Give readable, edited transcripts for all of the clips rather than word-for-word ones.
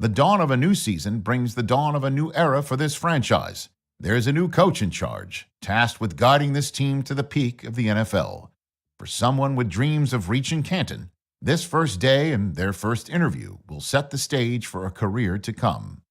The dawn of a new season brings the dawn of a new era for this franchise. There's a new coach in charge, tasked with guiding this team to the peak of the NFL. For someone with dreams of reaching Canton, this first day and their first interview will set the stage for a career to come.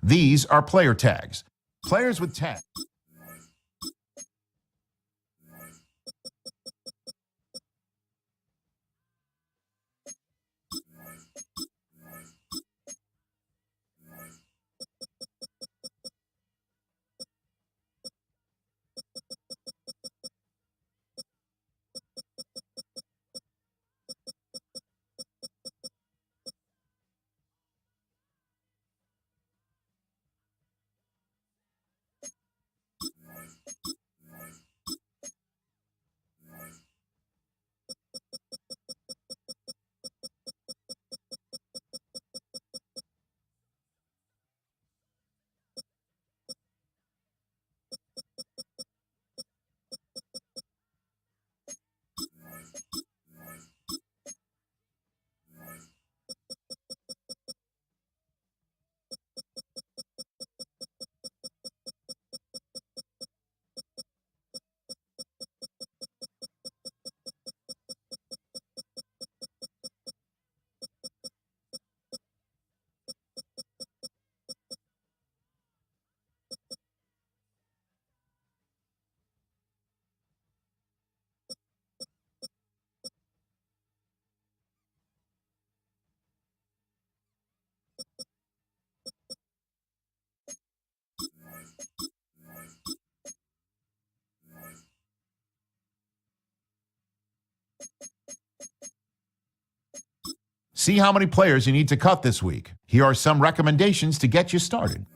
These are player tags. Players with tags. See how many players you need to cut this week. Here are some recommendations to get you started.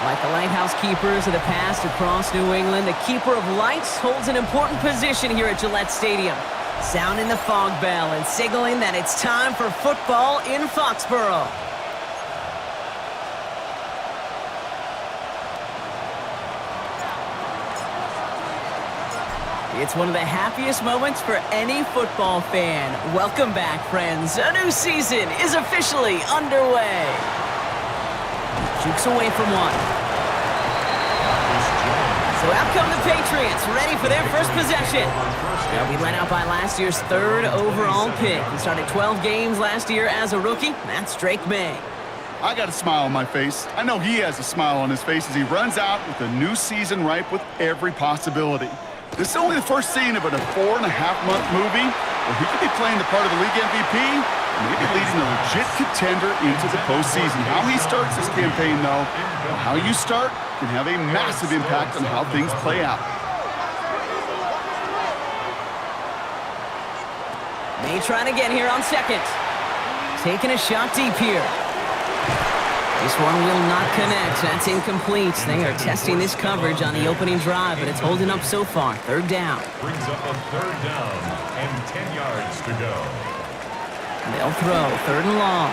Like the lighthouse keepers of the past across New England, the keeper of lights holds an important position here at Gillette Stadium, sounding the fog bell and signaling that it's time for football in Foxborough. It's one of the happiest moments for any football fan. Welcome back, friends. A new season is officially underway. Jukes away from one. So out come the Patriots, ready for their first possession. They'll be led out by last year's third overall pick. He started 12 games last year as a rookie. That's Drake May. I got a smile on my face. I know he has a smile on his face as he runs out with a new season ripe with every possibility. This is only the first scene of a 4.5-month movie where he could be playing the part of the league MVP and maybe leading a legit contender into the postseason. How he starts this campaign, though, or how you start, can have a massive impact on how things play out. May trying to get here on second. Taking a shot deep here. This one will not connect. That's incomplete. They are testing this coverage on the opening drive, but it's holding up so far. Third down. Brings up a third down and 10 yards to go. They'll throw. Third and long.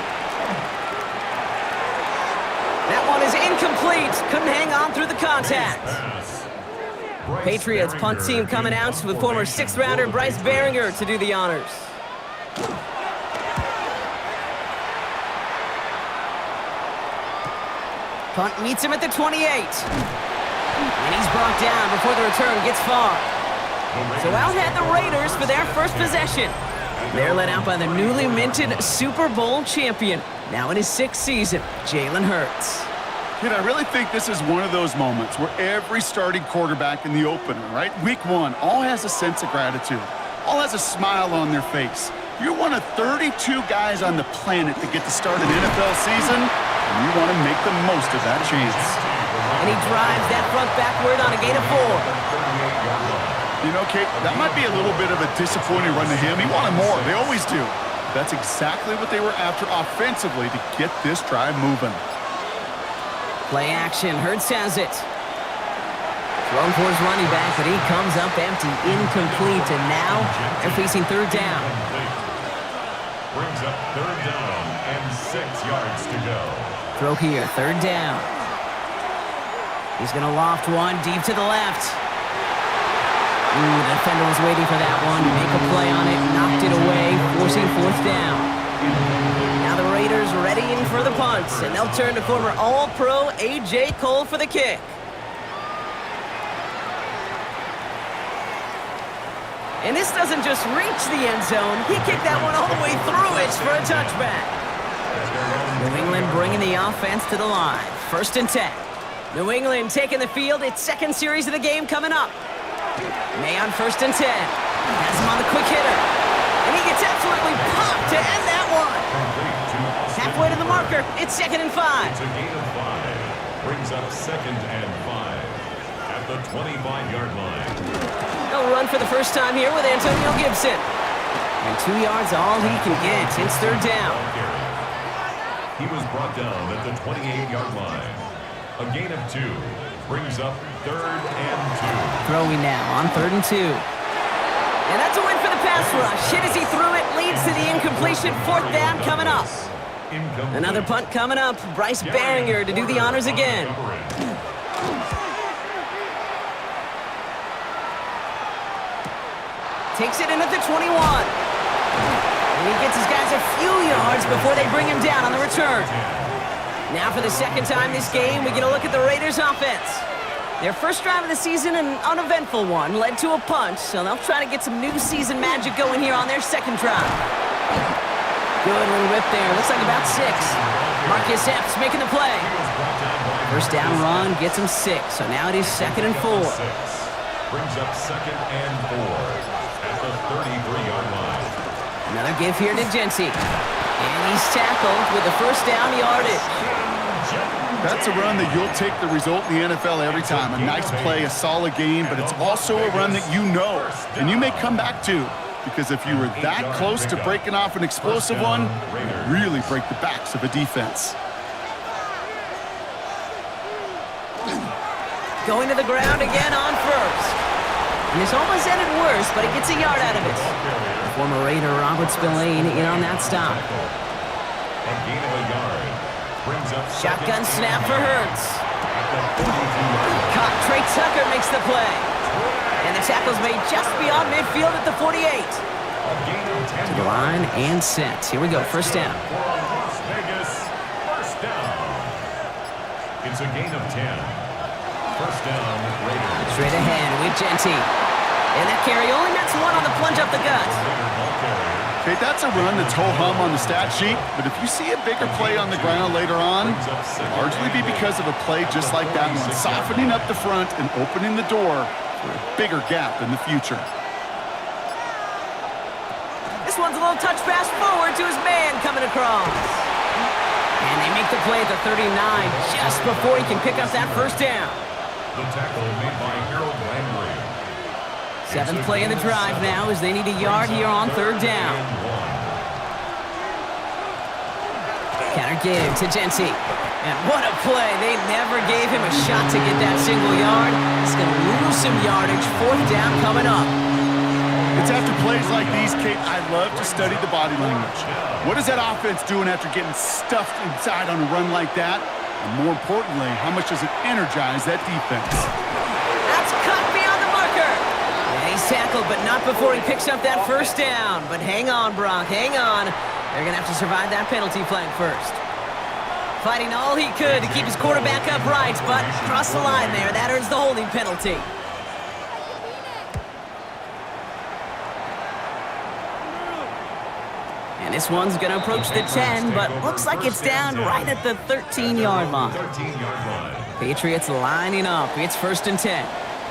That one is incomplete. Couldn't hang on through the contact. Patriots punt team coming out with former sixth-rounder Bryce Baringer to do the honors. Punt meets him at the 28. And he's brought down before the return gets far. So out head the Raiders for their first possession. They're led out by the newly minted Super Bowl champion, now in his 6th season, Jalen Hurts. I really think this is one of those moments where every starting quarterback in the opener, right, week one, all has a sense of gratitude, all has a smile on their face. You're one of 32 guys on the planet to get to start an NFL season, and you want to make the most of that chance. And he drives that front backward on a gain of 4. You know, Kate, that might be a little bit of a disappointing run to him. He wanted more. They always do. That's exactly what they were after offensively to get this drive moving. Play action. Hurts has it. Thrown for his running back, but he comes up empty, incomplete, and now they're facing third down. Brings up third down and 6 yards to go. Throw here, third down. He's going to loft one deep to the left. The defender was waiting for that one to make a play on it, knocked it away, forcing fourth down. Now the Raiders readying for the punts, and they'll turn to former All-Pro A.J. Cole for the kick. And this doesn't just reach the end zone. He kicked that one all the way through it for a touchback. New England bringing the offense to the line. First and 10. New England taking the field. Its second series of the game coming up. May on first and 10. Has him on the quick hitter. And he gets absolutely popped to end that one. Halfway to the marker. It's 2nd and 5. It's a gain of 5. Brings up 2nd and 5 at the 25-yard line. He'll run for the first time here with Antonio Gibson. And 2 yards all he can get. It's third down. He was brought down at the 28-yard line. A gain of 2 brings up 3rd and 2. Throwing now on 3rd and 2. And that's a win for the pass rush. Hit as he threw it, leads to the incompletion. 4th down coming up. Another punt coming up. Bryce Baringer to do the honors again. Takes it in at the 21. And he gets his guys a few yards before they bring him down on the return. Now for the second time this game, we get a look at the Raiders' offense. Their first drive of the season, an uneventful one, led to a punch, so they'll try to get some new season magic going here on their second drive. Good little rip there. Looks like about 6. Marcus Epps making the play. First down run gets him 6, so now it is 2nd and 4. Brings up 2nd and 4 at the 33-yard line. Another give here to Jency. And he's tackled with the first down yardage. That's a run that you'll take the result in the NFL every time. A nice play, a solid game, but it's also a run that you know and you may come back to. Because if you were that close to breaking off an explosive one, you really break the backs of a defense. Going to the ground again on first. And this almost ended worse, but he gets a yard out of it. Former Raider Robert Spillane in on that stop. A gain of a yard. Brings up Shotgun snap for Hurts. Caught. Trey Tucker makes the play. And the tackle's made just beyond midfield at the 48. To the line and set. Here we go, first down. Las Vegas, first down. It's a gain of 10. First down, Raiders. Straight ahead with Jency. And that carry only nets 1 on the plunge up the gut. Okay, that's a run that's ho-hum on the stat sheet, but if you see a bigger play on the ground later on, it'll largely be because of a play just like that one, softening up the front and opening the door for a bigger gap in the future. This one's a little touch pass forward to his man coming across. And they make the play at the 39 just before he can pick up that first down. The tackle made by Harold Landry. 7th play in the drive now as they need a yard here on 3rd down. Counter give to Jency. And what a play. They never gave him a shot to get that single yard. He's going to lose some yardage. 4th down coming up. It's after plays like these, Kate, I love to study the body language. What is that offense doing after getting stuffed inside on a run like that? And more importantly, how much does it energize that defense? That's cut beyond the marker. And he's tackled, but not before he picks up that first down. But hang on, Brock, hang on. They're going to have to survive that penalty flag first. Fighting all he could to keep his quarterback upright, but across the line there, that earns the holding penalty. And this one's going to approach the 10, but looks like it's down right at the 13-yard line. Patriots lining up. It's 1st and 10.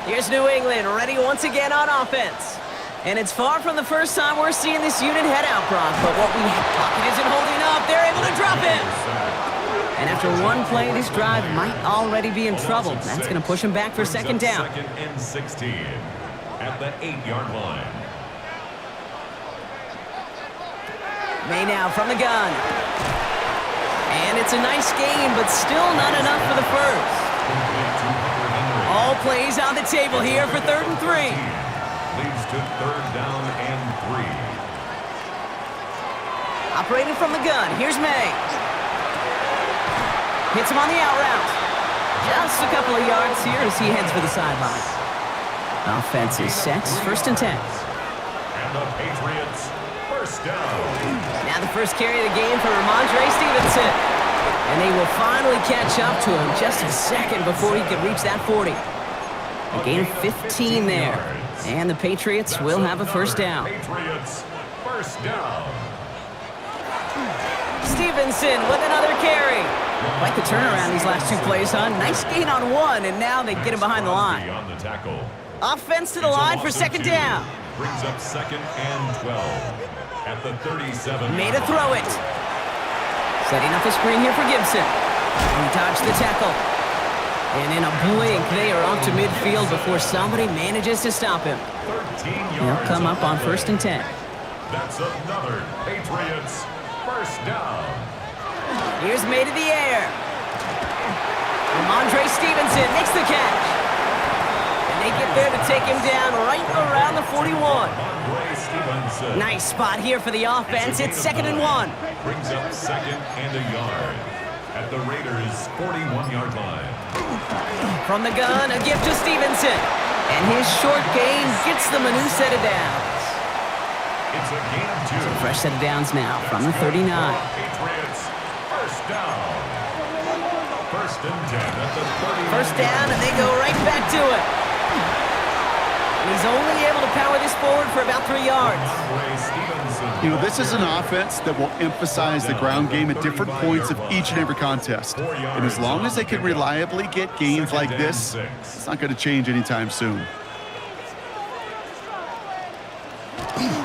Here's New England ready once again on offense. And it's far from the first time we're seeing this unit head out, Brock, but what we Pocket isn't holding up. They're able to drop him. And after one play, this drive might already be in trouble. That's going to push him back for 2nd down. 2nd and 16 at the 8-yard line. May now from the gun. And it's a nice game, but still not enough for the first. All plays on the table here for 3rd and 3. Leads to 3rd down and 3. Operating from the gun, here's May. Hits him on the out route. Just a couple of yards here as he heads for the sideline. Offense is set, 1st and 10. And the Patriots, first down. Now the first carry of the game for Ramondre Stevenson. And they will finally catch up to him just a second before he could reach that 40. A gain of 15 there. And the Patriots will have a first down. Patriots, first down. Stevenson with another carry. Quite the turnaround these last 2 plays, huh? Nice gain on 1, and now they get him behind the line. On the tackle. Offense to the line for 2nd down. Brings up 2nd and 12 at the 37. Made a throw it. Setting up a screen here for Gibson. He dodged the tackle. And in a blink, they are off to midfield before somebody manages to stop him. 13 yards. He'll come up on 1st and 10. That's another Patriots first down. Here's May to the air. Ramondre Stevenson makes the catch. And they get there to take him down right around the 41. Nice spot here for the offense. It's 2nd and 1. Brings up 2nd and a yard at the Raiders' 41-yard line. From the gun, a gift to Stevenson. And his short gain gets them a new set of downs. It's a gain of 2. So fresh set of downs now from the 39. Patriots, first down. First and 10 at the 39. First down, and they go right back to it. And he's only able to power this forward for about 3 yards. You know, this is an offense that will emphasize the ground game at different points of each and every contest. And as long as they can reliably get gains like this, it's not going to change anytime soon.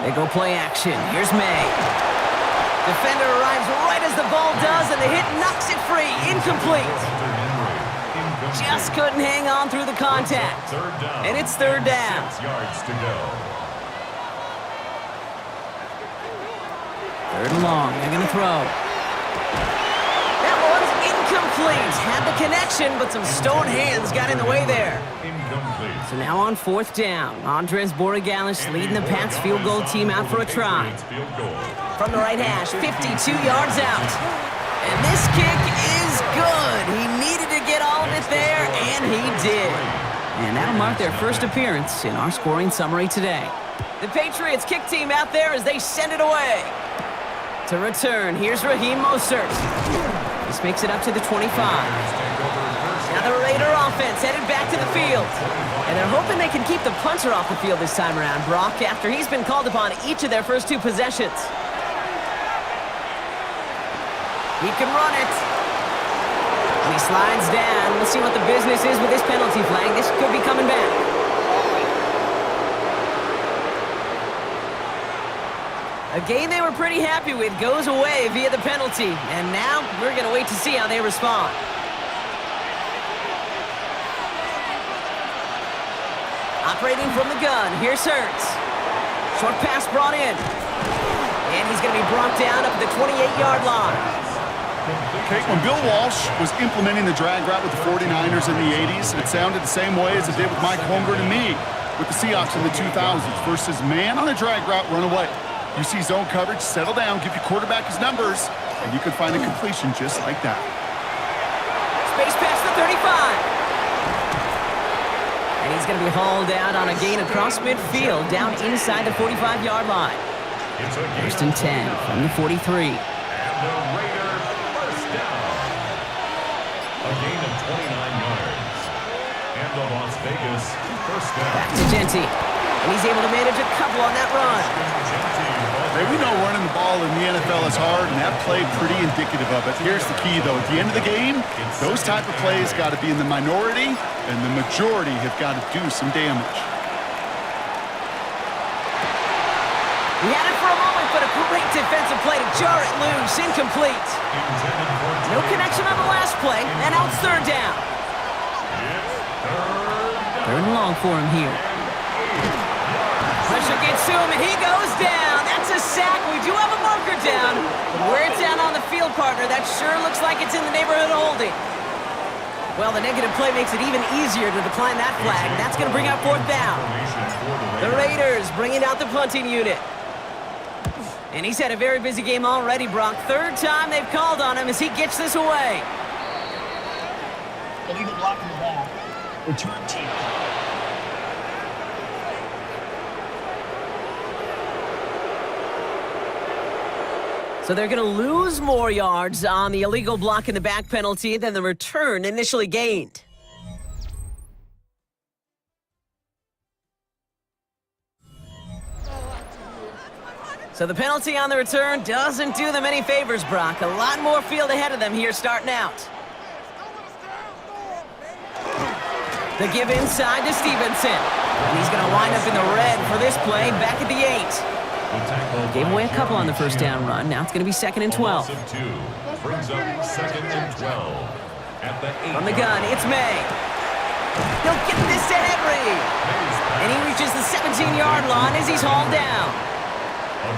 They go play action. Here's May. Defender arrives right as the ball does, and the hit knocks it free. Incomplete. Just couldn't hang on through the contact. And it's third down. 6 yards to go. Third and long. They're going to throw. That one's incomplete. Had the connection, but some stone hands got in the way there. Incomplete. So now on fourth down, Andres Borigalis leading the Pats field goal team out for a try. Field goal. From the right hash, 52 yards out. And this kick is good. He needed to get all of it there, and he did. And that'll mark their first appearance in our scoring summary today. The Patriots kick team out there as they send it away. To return, here's Raheem Mostert. This makes it up to the 25. Now the Raider offense headed back to the field. And they're hoping they can keep the punter off the field this time around, Brock, after he's been called upon each of their first 2 possessions. He can run it. And he slides down. We'll see what the business is with this penalty flag. This could be coming back. A game they were pretty happy with goes away via the penalty. And now we're going to wait to see how they respond. Operating from the gun, here's Hurts. Short pass brought in. And he's going to be brought down up at the 28-yard line. Okay, when Bill Walsh was implementing the drag route with the 49ers in the 80s, it sounded the same way as it did with Mike Holmgren and me with the Seahawks in the 2000s versus man on a drag route, run away. You see zone coverage, settle down, give your quarterback his numbers, and you can find a completion just like that. Space past the 35. And he's going to be hauled out on a gain across midfield down inside the 45-yard line. It's a gain First and 10 from the 43. And the Raider first down. A gain of 29 yards. And the Las Vegas first down. Back to Genty. And he's able to manage a couple on that run. Hey, we know running the ball in the NFL is hard, and that play pretty indicative of it. Here's the key, though. At the end of the game, those type of plays got to be in the minority, and the majority have got to do some damage. He had it for a moment, but a great defensive play to jar it loose. Incomplete. No connection on the last play, and now it's third down. Third and long for him here. Pressure gets to him, and he goes down. That's a sack. We do have a marker down. But where it's down on the field, partner, that sure looks like it's in the neighborhood of holding. Well, the negative play makes it even easier to decline that flag. That's going to bring out fourth down. The Raiders bringing out the punting unit. And he's had a very busy game already, Brock. Third time they've called on him as he gets this away. Illegal block in the back. Return team. So they're going to lose more yards on the illegal block in the back penalty than the return initially gained. So the penalty on the return doesn't do them any favors, Brock. A lot more field ahead of them here starting out. The give inside to Stevenson. And he's going to wind up in the red for this play back at the 8. Gave away a couple on the first down run. Now it's going to be 2nd and 12. Brings up 2nd and 12. At the 8. From the gun, it's May. He'll get this to Henry. And he reaches the 17-yard line as he's hauled down.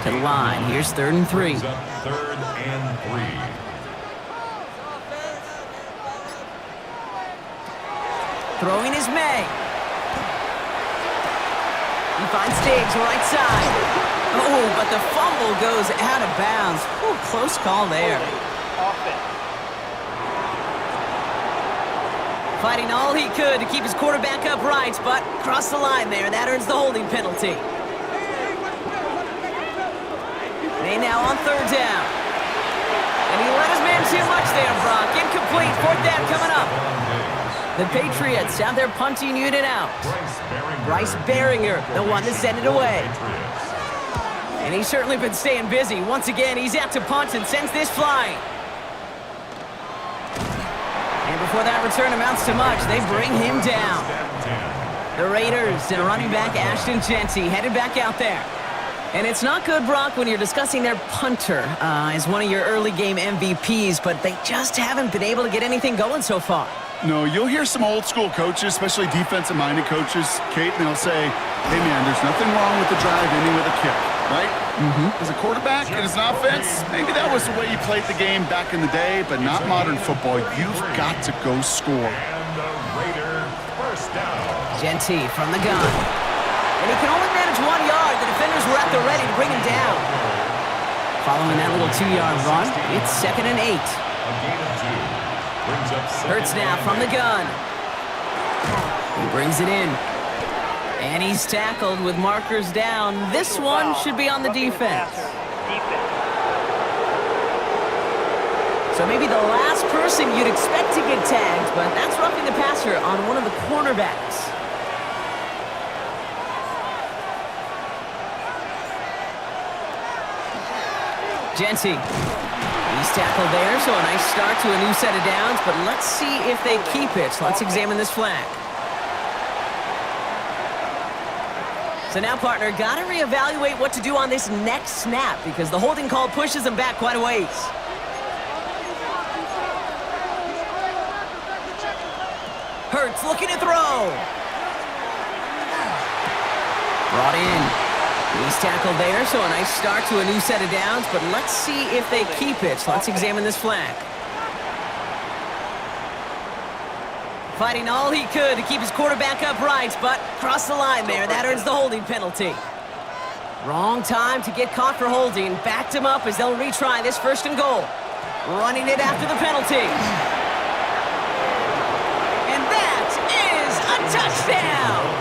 To the line, here's 3rd and 3. 3rd and 3. Throwing is May. He finds Diggs right side. Oh, but the fumble goes out of bounds. Ooh, close call there. Fighting all he could to keep his quarterback upright, but crossed the line there. That earns the holding penalty. May now on third down. And he let his man too much there, Brock. Incomplete. Fourth down coming up. The Patriots have their punting unit out. Bryce Baringer, the one to send it away. And he's certainly been staying busy. Once again, he's out to punt and sends this flying. And before that return amounts to much, they bring him down. The Raiders and running back Ashton Jeanty headed back out there. And it's not good, Brock, when you're discussing their punter as one of your early game MVPs, but they just haven't been able to get anything going so far. No, you'll hear some old school coaches, especially defensive-minded coaches, Kate, and they'll say, hey, man, there's nothing wrong with the drive ending with a kick, right? As a quarterback and as an offense, maybe that was the way you played the game back in the day, but not modern football. You've got to go score. And the Raider first down. Jeanty from the gun. And he can only manage 1 yard. The defenders were at the ready to bring him down. Following that little 2-yard run, it's 2nd and 8. A gain of 2. Brings up Hurts now from the gun. He brings it in. And he's tackled with markers down. This one should be on the defense. So maybe the last person you'd expect to get tagged, but that's roughing the passer on one of the cornerbacks. Jeanty. He's tackled there, so a nice start to a new set of downs, but let's see if they keep it. Let's examine this flag. So now, partner, got to reevaluate what to do on this next snap because the holding call pushes them back quite a ways. Hurts looking to throw. Brought in. He's tackled there, so a nice start to a new set of downs, but let's see if they keep it. Let's examine this flag. Fighting all he could to keep his quarterback upright, but crossed the line there. That earns the holding penalty. Wrong time to get caught for holding. Backed him up as they'll retry this 1st and goal. Running it after the penalty. And that is a touchdown!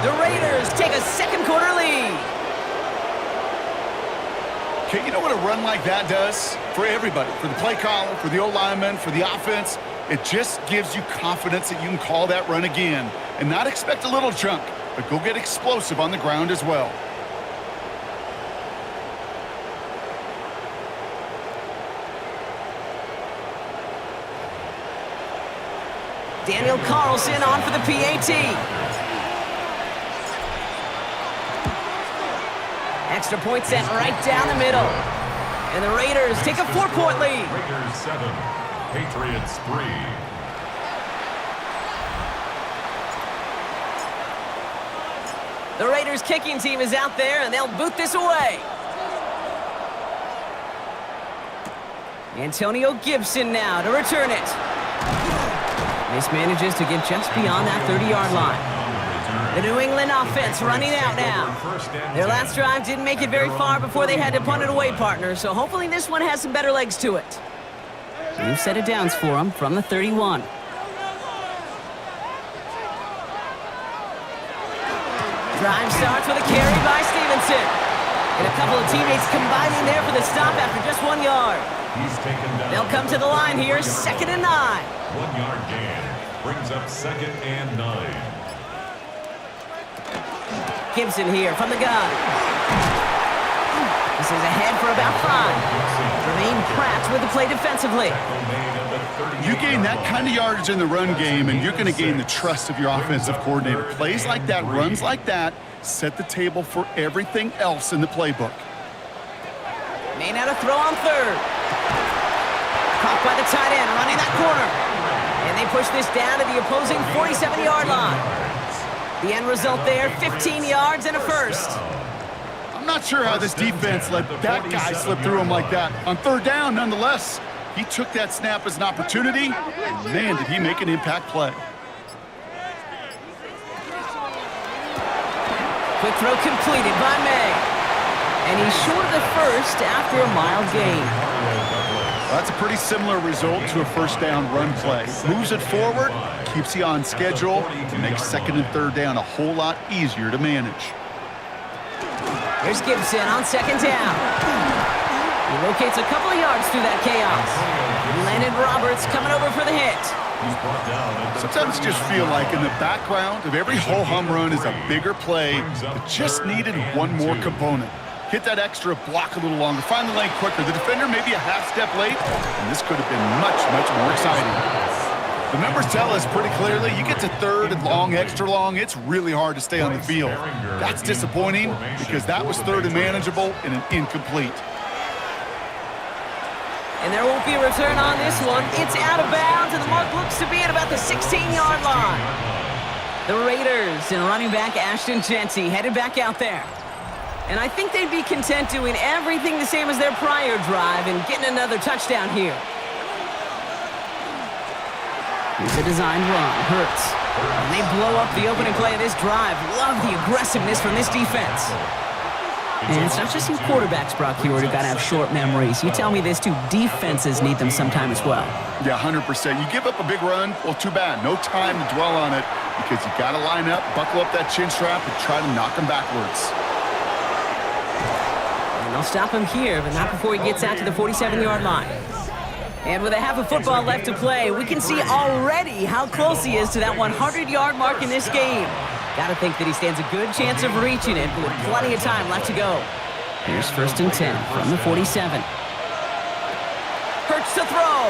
The Raiders take a 2nd quarter lead. Okay, you know what a run like that does? For everybody, for the play caller, for the O-lineman, for the offense, it just gives you confidence that you can call that run again and not expect a little chunk, but go get explosive on the ground as well. Daniel Carlson on for the PAT. Extra point sent right down the middle. And the Raiders take a 4-point lead. Raiders 7, Patriots 3. The Raiders kicking team is out there, and they'll boot this away. Antonio Gibson now to return it. Manages to get just beyond that 30-yard line. The New England offense running out now. Their last drive didn't make it very far before they had to punt it away, partner, so hopefully this one has some better legs to it. New set of downs for them from the 31. Drive starts with a carry by Stevenson. And a couple of teammates combining there for the stop after just 1 yard. He's taken down. They'll come to the line here, 2nd and 9. 1-yard gain. Brings up 2nd and 9. Gibson here from the gun. This is ahead for about 5. Remain Pratt with the play defensively. You gain that kind of yardage in the run game, and you're going to gain the trust of your offensive coordinator. Plays like that, runs like that, set the table for everything else in the playbook. May now to throw on 3rd. Caught by the tight end, running that corner. And they push this down to the opposing 47-yard line. The end result there, 15 yards and a 1st. I'm not sure how this defense let that guy slip through him like that. On 3rd down, nonetheless, he took that snap as an opportunity, and man, did he make an impact play. Quick throw completed by May. And he's short of the 1st after a mild gain. Well, that's a pretty similar result to a 1st down run play. Moves it forward, keeps you on schedule, and makes 2nd and 3rd down a whole lot easier to manage. Here's Gibson on second down. He locates a couple of yards through that chaos. Landon Roberts coming over for the hit. Sometimes you just feel like in the background of every ho-hum run is a bigger play that just needed one more component. Hit that extra block a little longer, find the lane quicker. The defender maybe a half step late, and this could have been much, much more exciting. The numbers tell us pretty clearly, you get to third and long, extra long, it's really hard to stay on the field. That's disappointing because that was third and manageable and an incomplete. And there won't be a return on this one. It's out of bounds, and the mark looks to be at about the 16-yard line. The Raiders and running back Ashton Jeanty headed back out there. And I think they'd be content doing everything the same as their prior drive and getting another touchdown here. Here's a designed run. Hurts. And they blow up the opening play of this drive. Love the aggressiveness from this defense. And it's not just you quarterbacks, Brock Huard, who got to have short memories. You tell me this too, defenses need them sometime as well. Yeah, 100%. You give up a big run, well, too bad. No time to dwell on it because you got to line up, buckle up that chin strap, and try to knock them backwards. And they'll stop him here, but not before he gets out to the 47-yard line. And with a half of football left to play, we can see already how close he is to that 100-yard mark in this game. Gotta think that he stands a good chance of reaching it with plenty of time left to go. Here's 1st and 10 from the 47. Hurts to throw.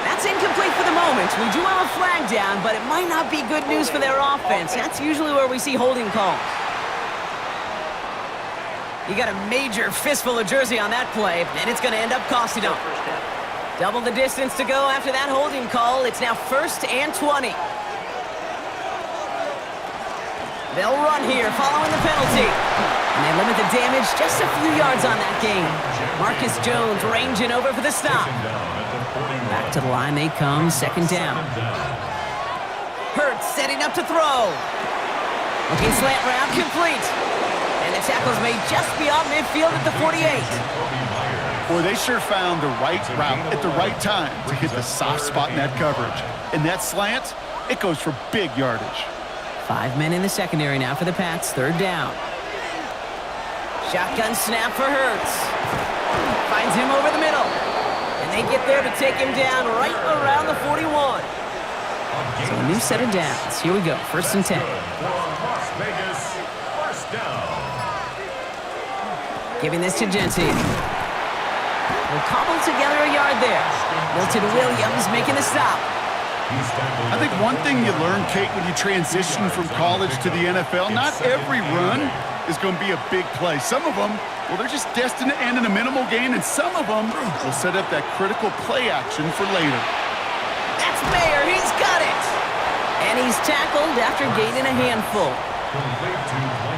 That's incomplete for the moment. We do have a flag down, but it might not be good news for their offense. That's usually where we see holding calls. You got a major fistful of jersey on that play, and it's going to end up costing them. Double the distance to go after that holding call. It's now 1st and 20. They'll run here following the penalty. And they limit the damage just a few yards on that game. Marcus Jones ranging over for the stop. Back to the line they come, 2nd down. Hurts setting up to throw. Looking slant route, complete. And the tackle's made just beyond midfield at the 48. Boy, they sure found the right route at the right time to hit the soft spot in that coverage. And that slant, it goes for big yardage. 5 men in the secondary now for the Pats, 3rd down. Shotgun snap for Hurts. Finds him over the middle. And they get there to take him down right around the 41. So a new set of downs. Here we go, 1st and 10. Las Vegas, 1st down. Giving this to Jeanty. We'll cobble together a yard there. Milton Williams making the stop. I think one thing you learn, Kate, when you transition from college to the NFL, not every run is going to be a big play. Some of them, well, they're just destined to end in a minimal gain, and some of them will set up that critical play action for later. That's Mayer. He's got it. And he's tackled after gaining a handful.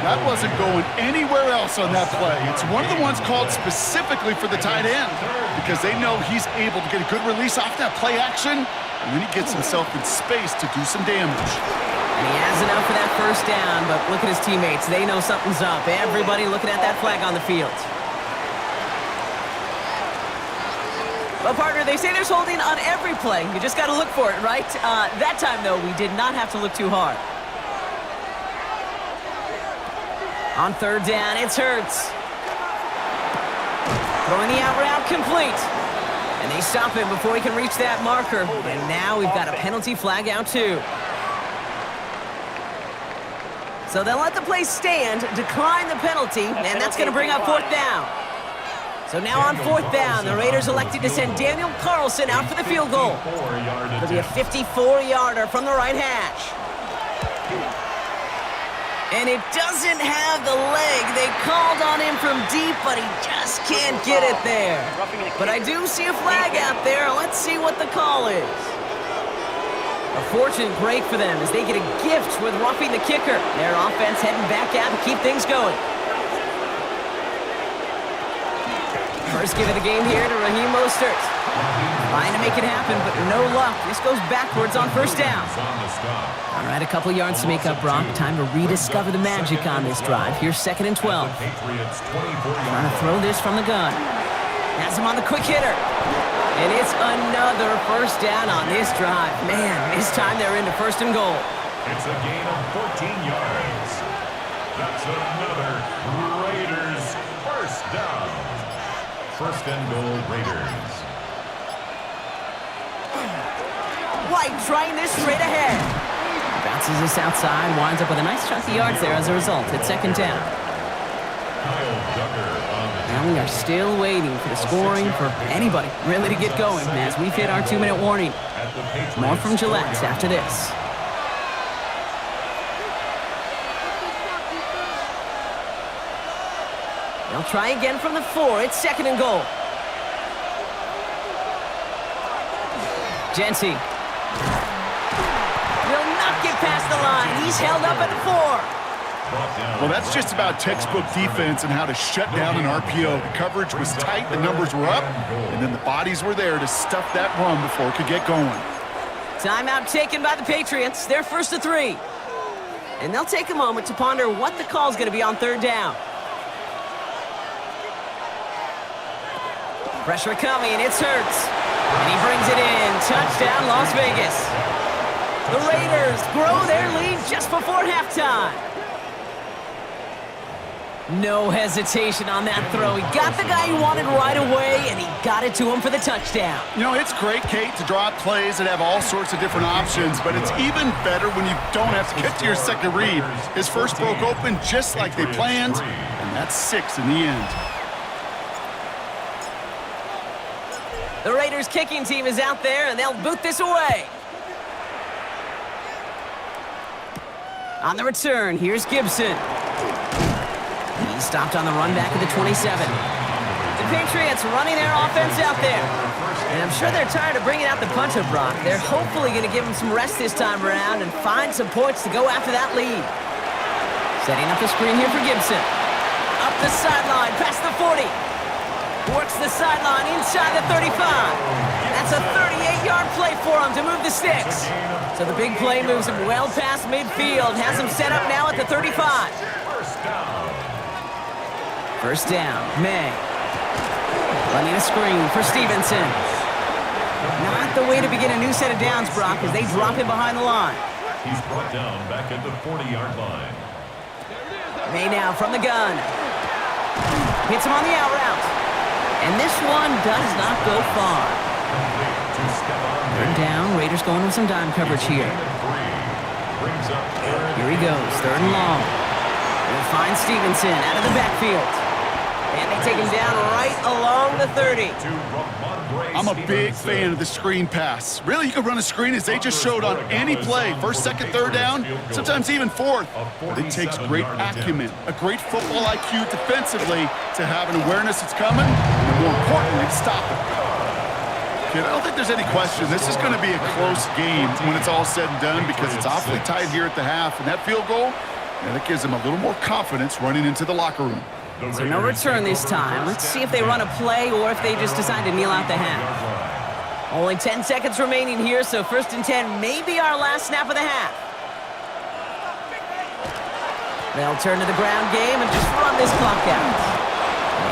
That wasn't going anywhere else on that play. It's one of the ones called specifically for the tight end because they know he's able to get a good release off that play action, and then he gets himself in space to do some damage. And he has enough for that 1st down, but look at his teammates. They know something's up. Everybody looking at that flag on the field. But, partner, they say there's holding on every play. You just got to look for it, right? That time, though, we did not have to look too hard. On 3rd down, it's Hurts. Throwing the out route complete. And they stop him before he can reach that marker. And now we've got a penalty flag out, too. So they'll let the play stand, decline the penalty, and that's going to bring up 4th down. So now on 4th down, the Raiders elected to send Daniel Carlson out for the field goal. It'll be a 54-yarder from the right hash. And it doesn't have the leg. They called on him from deep, but he just can't get it there. But I do see a flag out there. Let's see what the call is. A fortunate break for them as they get a gift with roughing the kicker. Their offense heading back out to keep things going. First give of the game here to Raheem Mostert. Trying to make it happen, but no luck. This goes backwards on 1st down. All right, a couple yards to make up, Brock. Time to rediscover the magic on this drive. Here's 2nd and 12. Trying to throw this from the gun. Has him on the quick hitter. And it's another 1st down on this drive. Man, this time they're into 1st and goal. It's a gain of 14 yards. That's another Raiders first down. First and goal, Raiders. White trying this straight ahead. Bounces this outside, winds up with a nice chunk of yards there as a result. It's second down. Kyle Duggar on the And we are still waiting for the scoring for anybody really to get going as we've hit our 2-minute warning. at the Patriots. More from Gillette 4-yard after line. this. They'll try again from the 4. It's second and goal. Jency will not get past the line. He's held up at the 4. Well, that's just about textbook defense and how to shut down an RPO. The coverage was tight, the numbers were up, and then the bodies were there to stuff that run before it could get going. Timeout taken by the Patriots. They're first to 3. And they'll take a moment to ponder what the call's going to be on third down. Pressure coming, it's Hurts. And he brings it in. Touchdown, Las Vegas. The Raiders grow their lead just before halftime. No hesitation on that throw. He got the guy he wanted right away, and he got it to him for the touchdown. You know, it's great, Kate, to draw up plays that have all sorts of different options, but it's even better when you don't have to get to your second read. His first broke open just like they planned, and that's 6 in the end. The Raiders kicking team is out there, and they'll boot this away. On the return, here's Gibson. He's stopped on the run back at the 27. The Patriots running their offense out there. And I'm sure they're tired of bringing out the punter, Brock. They're hopefully going to give him some rest this time around and find some points to go after that lead. Setting up the screen here for Gibson. Up the sideline, past the 40. Works the sideline inside the 35. That's a 38-yard play for him to move the sticks. So the big play moves him well past midfield. Has him set up now at the 35. First down, May. Running a screen for Stevenson. Not the way to begin a new set of downs, Brock, as they drop him behind the line. He's brought down back at the 40-yard line. May now from the gun. Hits him on the out route. And this one does not go far. Third down, Raiders going with some dime coverage here. Here he goes, third and long. We'll find Stevenson out of the backfield. And they take him down right along the 30. I'm a big fan of the screen pass. Really, you can run a screen as they just showed on any play. First, second, third down, sometimes even fourth. But it takes great acumen, a great football IQ defensively to have an awareness it's coming, and more importantly, to stop it. Kid, I don't think there's any question. This is going to be a close game when it's all said and done because it's awfully tight here at the half. And that field goal, that gives them a little more confidence running into the locker room. So no return this time. Let's see if they run a play or if they just decide to kneel out the half. Only 10 seconds remaining here, so first and 10 may be our last snap of the half. They'll turn to the ground game and just run this clock out.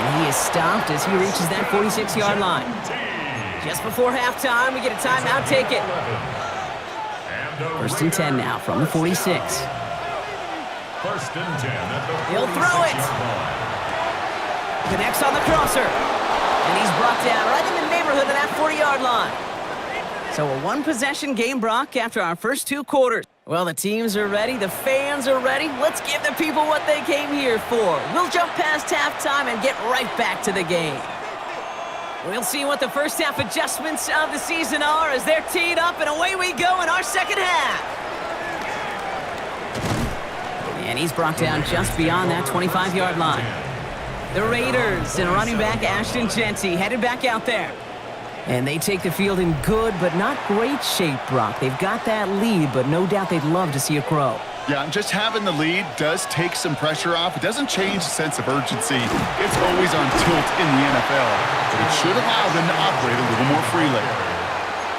And he is stopped as he reaches that 46-yard line. Just before halftime, we get a timeout taken. First and 10 now from the 46. First and 10 at the He'll throw it. Connects on the crosser. And he's brought down right in the neighborhood of that 40-yard line. So a one-possession game, Brock, after our first 2 quarters. Well, the teams are ready. The fans are ready. Let's give the people what they came here for. We'll jump past halftime and get right back to the game. We'll see what the first half adjustments of the season are as they're teed up, and away we go in our second half. And he's brought down just beyond that 25-yard line. The Raiders and running back Ashton Jeanty headed back out there. And they take the field in good but not great shape, Brock. They've got that lead, but no doubt they'd love to see it grow. Yeah, and just having the lead does take some pressure off. It doesn't change the sense of urgency. It's always on tilt in the NFL. But it should allow them to operate a little more freely.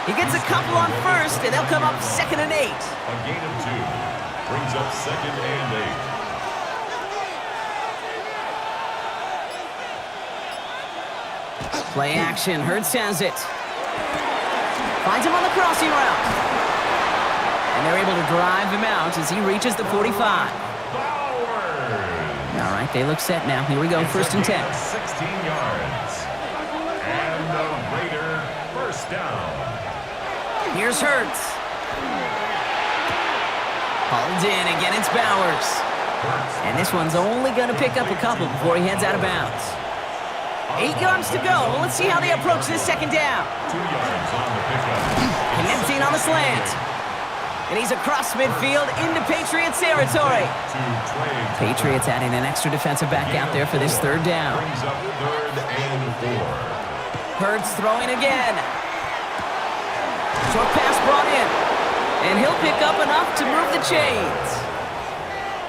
He gets a couple on first, and they'll come up second and 8. A gain of 2 brings up second and 8. Play action, Hurts has it. Finds him on the crossing route. And they're able to drive him out as he reaches the 45. Bowers right, they look set now. Here we go, It's first and 10. 16 yards. And the Raider first down. Here's Hurts. Hauled in, again it's Bowers. And this one's only going to pick up a couple before he heads out of bounds. 8 yards to go. Let's see how they approach this second down. 2 yards on the pickup. Connecting on the slant. And he's across midfield into Patriots territory. Patriots adding an extra defensive back out there for this third down. Brings up 3rd and 4. Hurts throwing again. Short pass brought in. And he'll pick up enough to move the chains.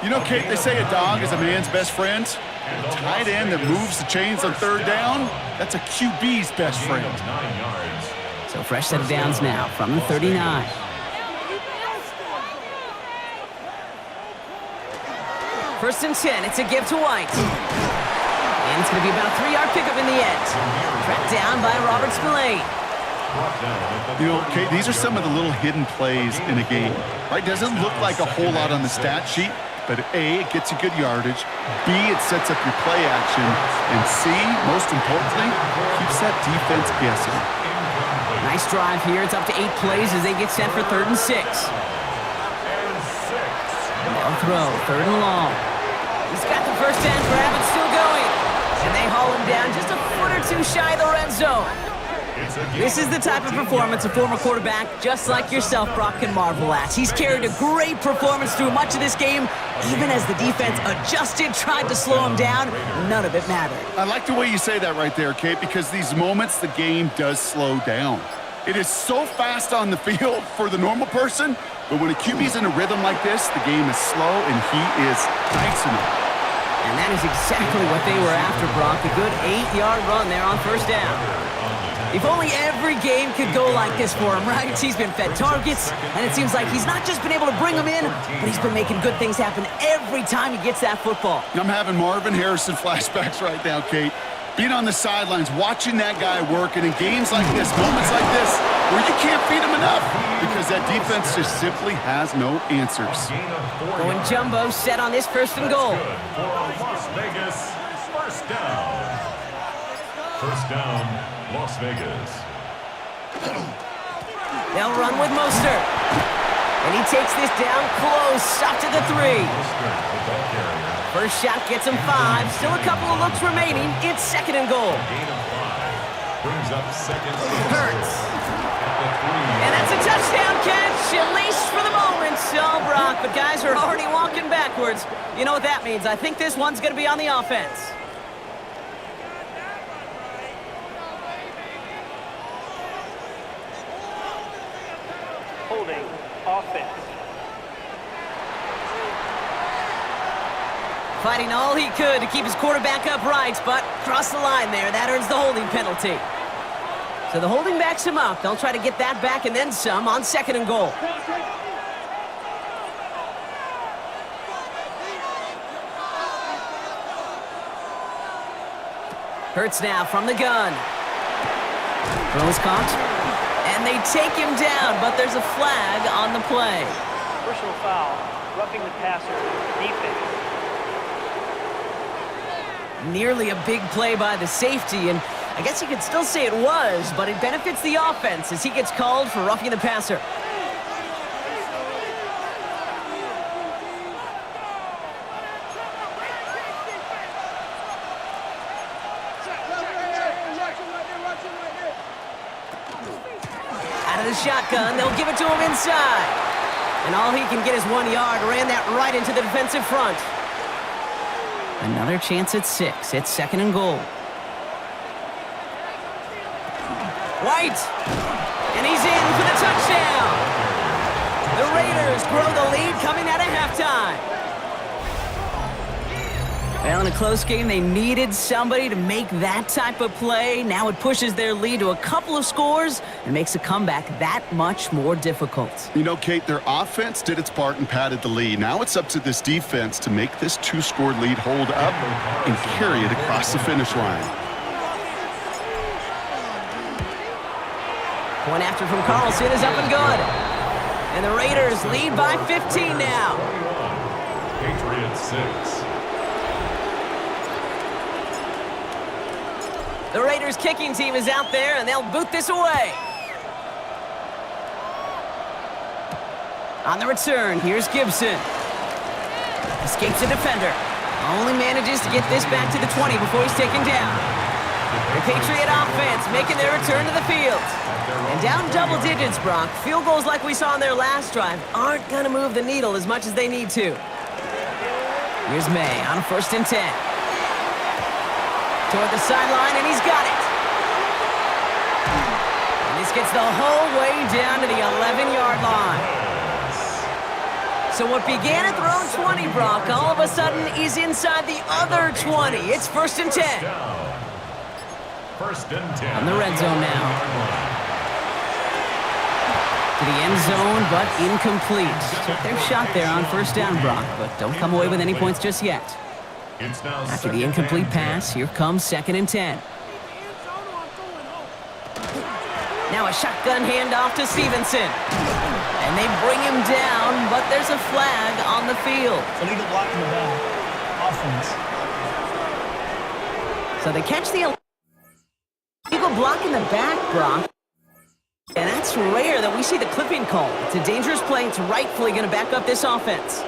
You know, Kate, they say a dog is a man's best friend. A tight end that moves the chains on third down, that's a QB's best friend. 9 yards. So fresh set of downs now from the 39. First and 10, it's a give to White. And it's going to be about a 3-yard pickup in the end. Tracked down by Robert Spillane. You know, Kate, these are some of the little hidden plays in a game, right? Doesn't look like a whole lot on the stat sheet, but A, it gets you good yardage, B, it sets up your play action, and C, most importantly, keeps that defense guessing. Nice drive here. It's up to 8 plays as they get set for 3rd and 6. They'll throw, 3rd and long. He's got the first down grab and still going. And they haul him down just a foot or two shy of the red zone. This is the type of performance a former quarterback, just like yourself, Brock, can marvel at. He's carried a great performance through much of this game. Even as the defense adjusted, tried to slow him down, none of it mattered. I like the way you say that right there, Kate, because these moments the game does slow down. It is so fast on the field for the normal person, but when a QB's in a rhythm like this, the game is slow and he is dicing it. And that is exactly what they were after, Brock. A good 8-yard run there on first down. If only every game could go like this for him, right? He's been fed targets, and it seems like he's not just been able to bring them in, but he's been making good things happen every time he gets that football. I'm having Marvin Harrison flashbacks right now, Kate. Being on the sidelines, watching that guy work, and in games like this, moments like this, where you can't feed him enough because that defense just simply has no answers. Going jumbo set on this first and goal. For Las Vegas, first down. First down, Las Vegas. They'll run with Mostert. And he takes this down close, up to the 3. First shot gets him 5. Still a couple of looks remaining. It's 2nd and goal. Gain of 5. Brings up 2nd and Hurts. at the 3. And that's a touchdown catch, at least for the moment. So, Brock, but guys are already walking backwards. You know what that means. I think this one's going to be on the offense. Holding. Offense. Fighting all he could to keep his quarterback upright, but crossed the line there. That earns the holding penalty. So the holding backs him up. They'll try to get that back and then some on 2nd and goal. Hurts now from the gun. Throws caught. And they take him down, but there's a flag on the play. Personal foul. Roughing the passer. Defense. Nearly a big play by the safety, and I guess you could still say it was, but it benefits the offense as he gets called for roughing the passer. Out of the shotgun, they'll give it to him inside. And all he can get is 1 yard, ran that right into the defensive front. Another chance at 6. It's 2nd and goal. White. And he's in for the touchdown. The Raiders grow the lead coming out of halftime. Well, in a close game, they needed somebody to make that type of play. Now it pushes their lead to a couple of scores and makes a comeback that much more difficult. You know, Kate, their offense did its part and padded the lead. Now it's up to this defense to make this 2-score lead hold up and carry it across the finish line. Point after from Carlson is up and good. And the Raiders lead by 15 now. Patriots 6. The Raiders kicking team is out there, and they'll boot this away. On the return, here's Gibson. Escapes the defender. Only manages to get this back to the 20 before he's taken down. The Patriot offense making their return to the field. And down double digits, Brock. Field goals like we saw in their last drive aren't going to move the needle as much as they need to. Here's May on 1st and 10. Toward the sideline, and he's got it. And this gets the whole way down to the 11-yard line. So what began at their own 20, Brock, all of a sudden is inside the other 20. It's 1st and 10. First and 10. On the red zone now. To the end zone, but incomplete. Took their shot there on 1st down, Brock, but don't come away with any points just yet. It's now After the incomplete pass, here comes 2nd and 10. Now a shotgun handoff to Stevenson. And they bring him down, but there's a flag on the field. Illegal block in the back. Offense. So they catch the illegal block in the back, Brock. And that's rare that we see the clipping call. It's a dangerous play. It's rightfully going to back up this offense.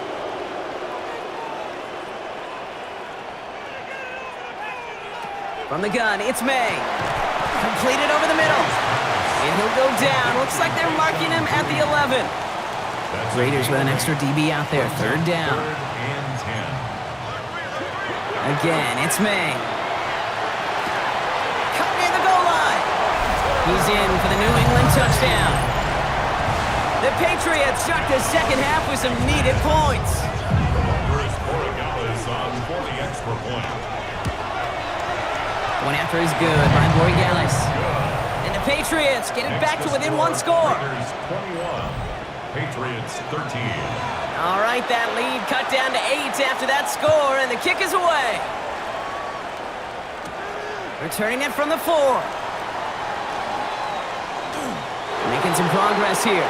From the gun, it's May. Completed over the middle. And he'll go down. Looks like they're marking him at the 11. Raiders with an extra DB out there. 3rd down. Third and 10. Again, it's May. Cut near the goal line. He's in for the New England touchdown. The Patriots start the second half with some needed points. Numbers Borregales on for the extra point. One after is good by Borregales. And the Patriots get it back to within one score. Raiders 21, Patriots 13. All right, that lead cut down to 8 after that score, and the kick is away. Returning it from the 4. Making some progress here.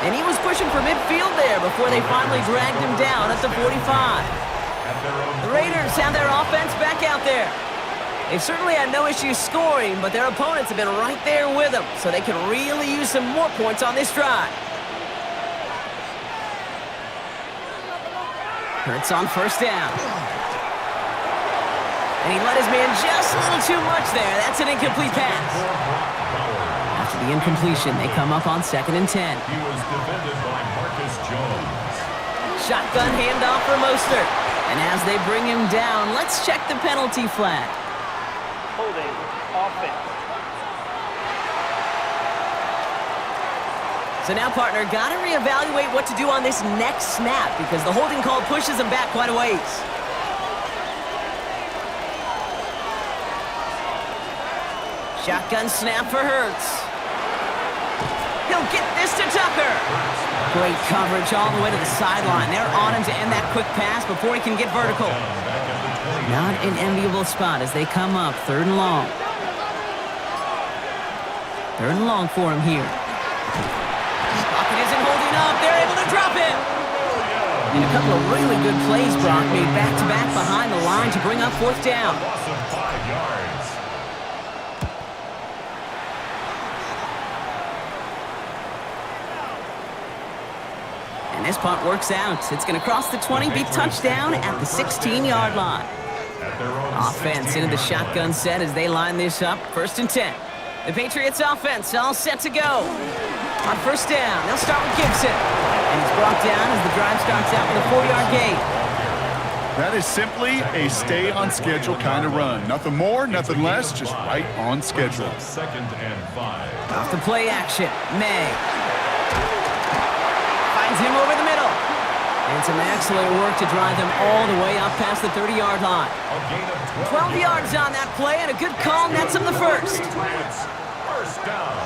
And he was pushing for midfield there before they finally dragged him down at the 45. The Raiders have their offense back out there. They've certainly had no issues scoring, but their opponents have been right there with them, so they can really use some more points on this drive. Hurts on 1st down. And he let his man just a little too much there. That's an incomplete pass. After the incompletion, they come up on 2nd and 10. He was defended by Marcus Jones. Shotgun handoff for Mostert. And as they bring him down, let's check the penalty flag. Holding. Offense. So now, partner, got to reevaluate what to do on this next snap because the holding call pushes him back quite a ways. Shotgun snap for Hurts. He'll get this to Tucker. Great coverage all the way to the sideline. They're on him to end that quick pass before he can get vertical. Not an enviable spot as they come up 3rd and long. 3rd and long for him here. Pocket isn't holding up. They're able to drop it. And a couple of really good plays, Brock, made back-to-back behind the line to bring up 4th down. Loss of 5 yards. And this punt works out. It's going to cross the 20, be touchdown at the 16-yard line. At their own Offense into the shotgun set as they line this up. 1st and 10. The Patriots offense all set to go. On 1st down, they'll start with Gibson. And he's brought down as the drive starts out with a 4-yard gain. That is simply a stay-on-schedule kind of run. Nothing more, nothing less, just right on schedule. 2nd and 5. Off the play action, May. Finds him over the middle. And some excellent work to drive them all the way up past the 30-yard line. A gain of 12 yards on that play, and a good call nets him the first. Patriots, 1st down.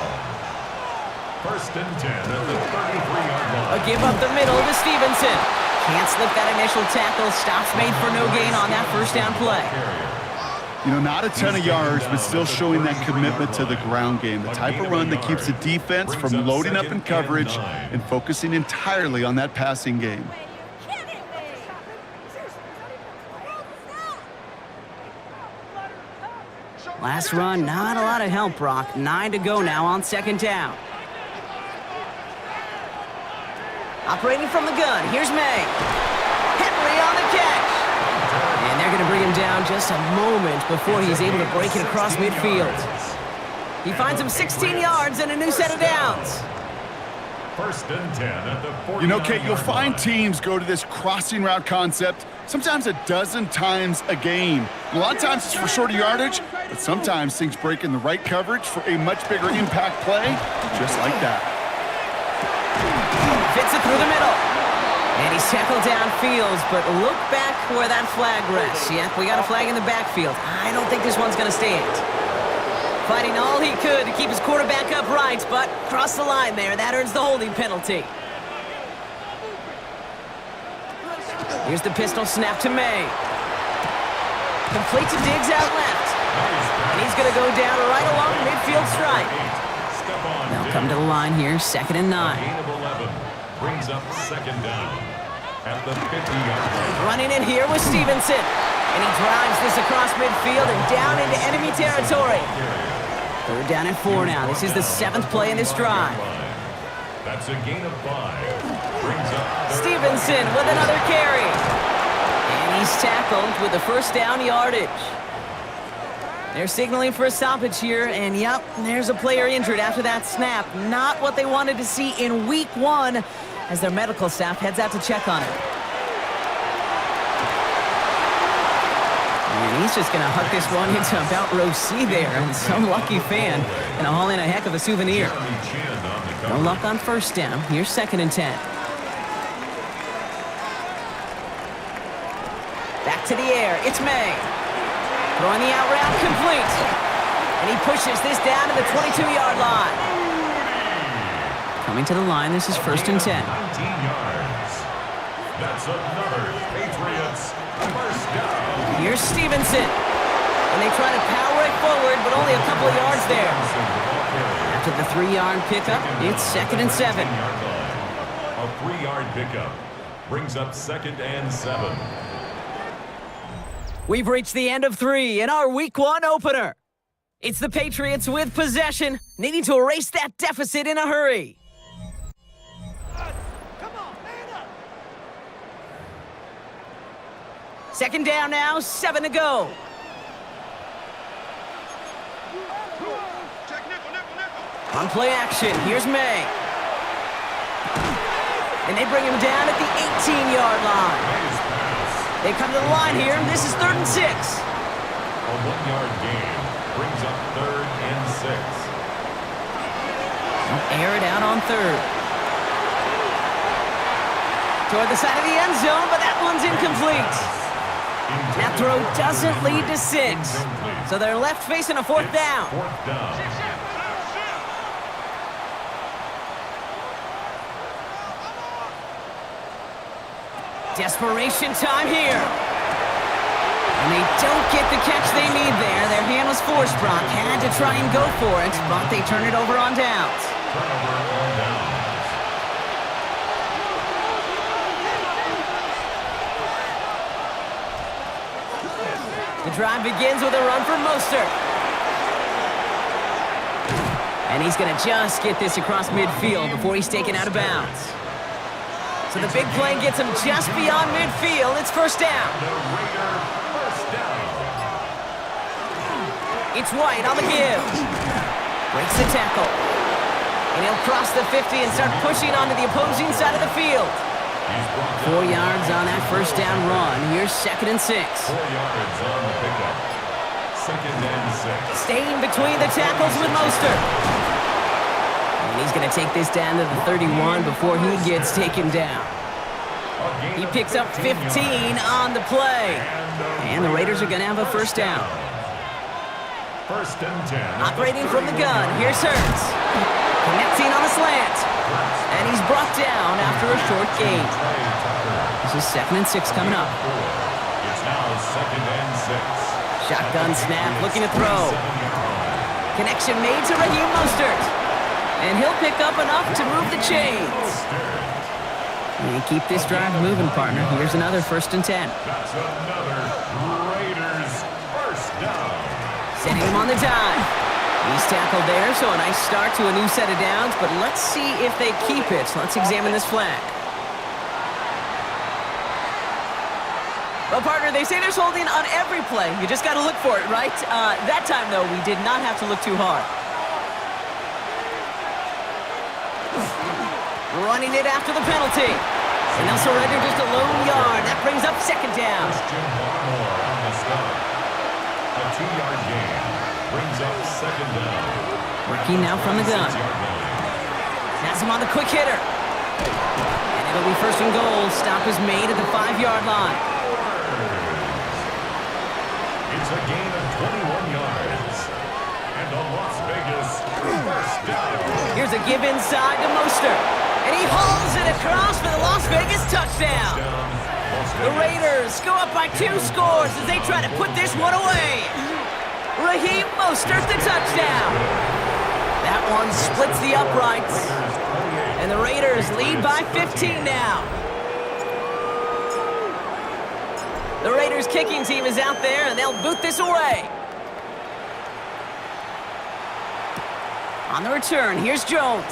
1st and 10 at the 33-yard line. A give up the middle to Stevenson. Can't slip that initial tackle. Stops made for no gain on that 1st down play. You know, not a ton of yards, but still showing that commitment to the ground game. The type of run that keeps the defense from loading up in coverage and focusing entirely on that passing game. Last run, not a lot of help, Brock. 9 to go now on second down. Operating from the gun, here's May. Henry on the catch. And they're going to bring him down just a moment before he's able to break it across midfield. He finds him 16 yards and a new set of downs. First and 10 at the 49. You know, Kate, you'll find teams go to this crossing route concept sometimes a dozen times a game. A lot of times it's for shorter yardage, but sometimes things break in the right coverage for a much bigger impact play, just like that. Fits it through the middle. And he's tackled downfield, but look back where that flag rests. Yep, we got a flag in the backfield. I don't think this one's going to stand. Fighting all he could to keep his quarterback upright, but crossed the line there. That earns the holding penalty. Here's the pistol snap to May. Complete to Diggs out left. And he's going to go down right along the midfield stripe. They'll come to the line here, 2nd and 9. Gain of 11 brings up second down at the 50-yard line. Running in here with Stevenson. And he drives this across midfield and down into enemy territory. 3rd down and 4 now. This is the 7th play in this drive. That's a gain of 5. Brings up Stevenson with another carry. And he's tackled with the first down yardage. They're signaling for a stoppage here, and yep, there's a player injured after that snap. Not what they wanted to see in week 1 as their medical staff heads out to check on him. And he's just going to huck this one into about row C there, and some lucky fan going to haul in a heck of a souvenir. No luck on first down. Here's 2nd and 10. Back to the air. It's May. Throwing the out route complete. And he pushes this down to the 22-yard line. Coming to the line, this is 1st and 10. 19 yards. That's another Patriots first down. Here's Stevenson. And they try to power it forward, but only a couple of yards there. After the 3-yard pickup, it's 2nd and 7. A 3-yard pickup brings up 2nd and 7. We've reached the end of 3 in our Week 1 opener. It's the Patriots with possession, needing to erase that deficit in a hurry. Second down now, 7 to go. On play action, here's May. And they bring him down at the 18-yard line. They come to the line here. This is 3rd and 6. A 1-yard gain brings up 3rd and 6. They'll air it out on 3rd. Toward the side of the end zone, but that one's incomplete. That throw doesn't lead to 6. So they're left facing a 4th down. 4th down. Desperation time here. And they don't get the catch they need there. Their hand was forced, Brock. Had to try and go for it, but they turn it over on downs. Turnover on downs. The drive begins with a run for Mostert. And he's going to just get this across midfield before he's taken out of bounds. So the big play gets him just beyond midfield. It's 1st down. The Raider first down. It's White on the give. Breaks the tackle. And he'll cross the 50 and start pushing onto the opposing side of the field. 4 yards on that first down run. Here's 2nd and 6. 4 yards on the pickup. 2nd and 6. Staying between the tackles with Mostert. And he's going to take this down to the 31 before he gets taken down. He picks up 15 on the play. And the Raiders are going to have a first down. 1st and 10. Operating from the gun, here's Hurts. Connecting on a slant. And he's brought down after a short gain. This is 2nd and 6 coming up. It's now 2nd and 6. Shotgun snap, looking to throw. Connection made to Raheem Mostert. And he'll pick up enough to move the chains. And keep this drive moving, partner. Here's another 1st and 10. That's another Raiders first down. Setting him on the dive. He's tackled there, so a nice start to a new set of downs, but let's see if they keep it. Let's examine this flag. Well, partner, they say there's holding on every play. You just got to look for it, right? That time, though, we did not have to look too hard. Running it after the penalty. And they'll surrender just a lone yard. That brings up second down. Christian Barmore on the stop. A 2-yard gain brings up second down. Working now from the gun. Has him on the quick hitter. And it'll be first and goal. Stop is made at the 5-yard line. It's a gain of 21 yards. And a Las Vegas first down. Here's a give inside to Mostert. And he hauls it across for the Las Vegas touchdown. The Raiders go up by 2 scores as they try to put this one away. Raheem Mostert, the touchdown. That one splits the uprights. And the Raiders lead by 15 now. The Raiders kicking team is out there, and they'll boot this away. On the return, here's Jones.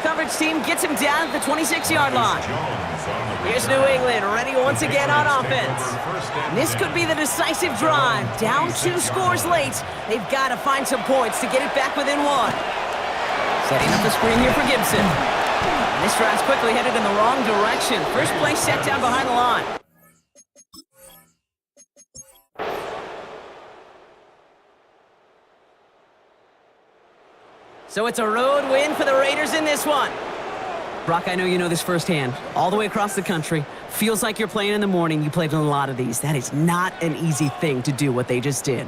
Coverage team gets him down at the 26-yard line. Here's New England, ready once again on offense. This could be the decisive drive. Down 2 scores late. They've got to find some points to get it back within 1. Setting up the screen here for Gibson. And this drive's quickly headed in the wrong direction. First play set down behind the line. So it's a road win for the Raiders in this one. Brock, I know you know this firsthand. All the way across the country. Feels like you're playing in the morning. You played in a lot of these. That is not an easy thing to do what they just did.